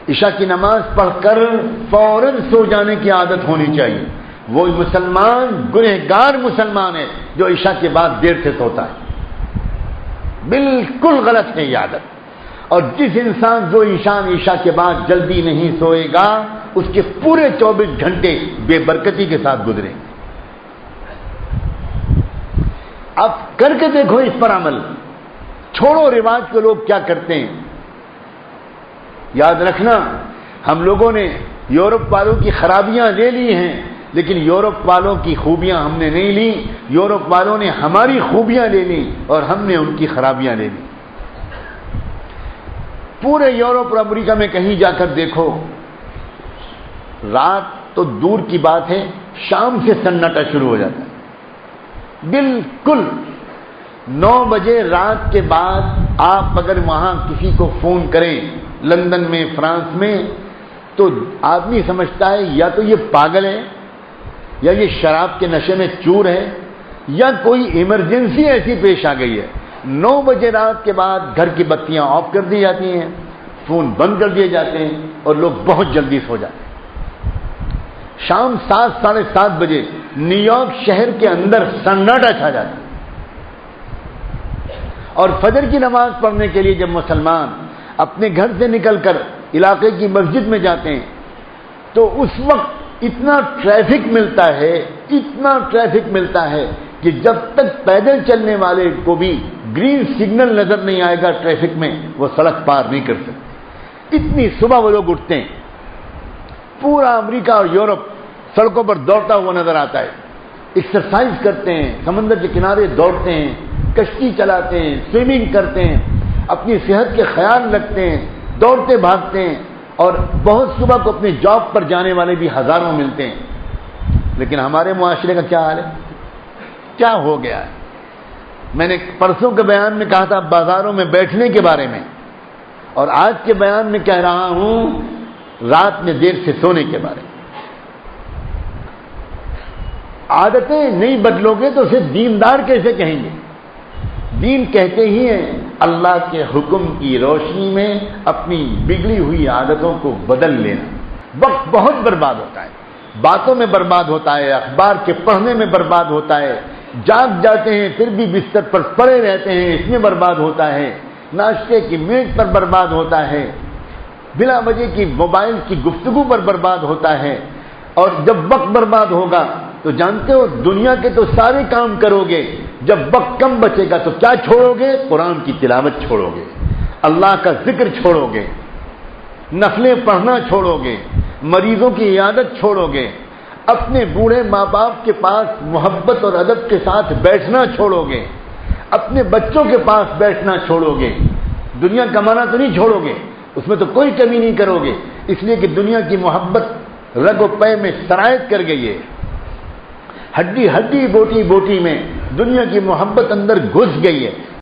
عشاء کی نماز پڑھ کر فوراً سو جانے کی عادت ہونی چاہیے. وہ مسلمان گنہگار مسلمان ہے جو عشاء کے بعد دیر سے سوتا ہے. بالکل غلط ہے یہ عادت. اور جس انسان جو عشاء کے بعد جلدی نہیں سوئے گا اس کے پورے 24 گھنٹے بے برکتی کے ساتھ گزریں. اب کر کے دیکھو اس پر عمل. چھوڑو رواج کے لوگ کیا کرتے ہیں. یاد رکھنا ہم لوگوں نے یورپ والوں کی خرابیاں لے لی ہیں لیکن یورپ والوں کی خوبیاں ہم نے نہیں لی. یورپ والوں نے ہماری خوبیاں لے لی اور ہم نے ان کی خرابیاں لے لی. پورے یورپ اور امریکہ میں کہیں جا کر دیکھو رات تو دور کی بات ہے شام سے سناٹا شروع ہو جاتا ہے. بالکل 9 بجے رات کے بعد آپ اگر وہاں کسی کو فون کریں لندن میں فرانس میں تو آدمی سمجھتا ہے یا تو یہ پاگل ہے یا یہ شراب کے نشے میں چور ہے یا کوئی ایمرجنسی ایسی پیش آ گئی ہے. 9 بجے رات کے بعد گھر کی بتیاں آف کر دی جاتی ہیں, فون بند کر دیے جاتے ہیں اور لوگ بہت جلدی سو جاتے ہیں. شام 7 ساڑھے 7 بجے نیو یارک شہر کے اندر سناٹا چھا جاتا ہے. اور فجر کی نماز پڑھنے کے لیے جب مسلمان اپنے گھر سے نکل کر علاقے کی مسجد میں جاتے ہیں تو اس وقت اتنا ٹریفک ملتا ہے کہ جب تک پیدل چلنے والے کو بھی گرین سگنل نظر نہیں آئے گا ٹریفک میں وہ سڑک پار نہیں کر سکتے. اتنی صبح وہ لوگ اٹھتے ہیں. پورا امریکہ اور یورپ سڑکوں پر دوڑتا ہوا نظر آتا ہے. ایکسرسائز کرتے ہیں, سمندر کے کنارے دوڑتے ہیں, کشتی چلاتے ہیں, سوئمنگ کرتے ہیں, اپنی صحت کے خیال رکھتے ہیں, دوڑتے بھاگتے ہیں اور بہت صبح کو اپنی جاب پر جانے والے بھی ہزاروں ملتے ہیں. لیکن ہمارے معاشرے کا کیا حال ہے, کیا ہو گیا ہے. میں نے پرسوں کے بیان میں کہا تھا بازاروں میں بیٹھنے کے بارے میں اور آج کے بیان میں کہہ رہا ہوں رات میں دیر سے سونے کے بارے میں. عادتیں نہیں بدلو گے تو صرف دیندار کیسے کہیں گے. دین کہتے ہی ہیں اللہ کے حکم کی روشنی میں اپنی بگڑی ہوئی عادتوں کو بدل لینا. وقت بہت برباد ہوتا ہے, باتوں میں برباد ہوتا ہے, اخبار کے پڑھنے میں برباد ہوتا ہے, جاگ جاتے ہیں پھر بھی بستر پر پڑے رہتے ہیں اس میں برباد ہوتا ہے, ناشتے کی میز پر برباد ہوتا ہے, بلا وجہ کی موبائل کی گفتگو پر برباد ہوتا ہے. اور جب وقت برباد ہوگا تو جانتے ہو دنیا کے تو سارے کام کرو گے, جب وقت کم بچے گا تو کیا چھوڑو گے؟ قرآن کی تلاوت چھوڑو گے, اللہ کا ذکر چھوڑو گے, نفلیں پڑھنا چھوڑو گے, مریضوں کی عیادت چھوڑو گے, اپنے بوڑھے ماں باپ کے پاس محبت اور ادب کے ساتھ بیٹھنا چھوڑو گے, اپنے بچوں کے پاس بیٹھنا چھوڑو گے. دنیا کمانا تو نہیں چھوڑو گے, اس میں تو کوئی کمی نہیں کرو گے, اس لیے کہ دنیا کی محبت رگ و پے میں سرایت کر گئی ہے. ہڈی ہڈی بوٹی بوٹی میں دنیا کی محبت اندر گھس گئی ہے.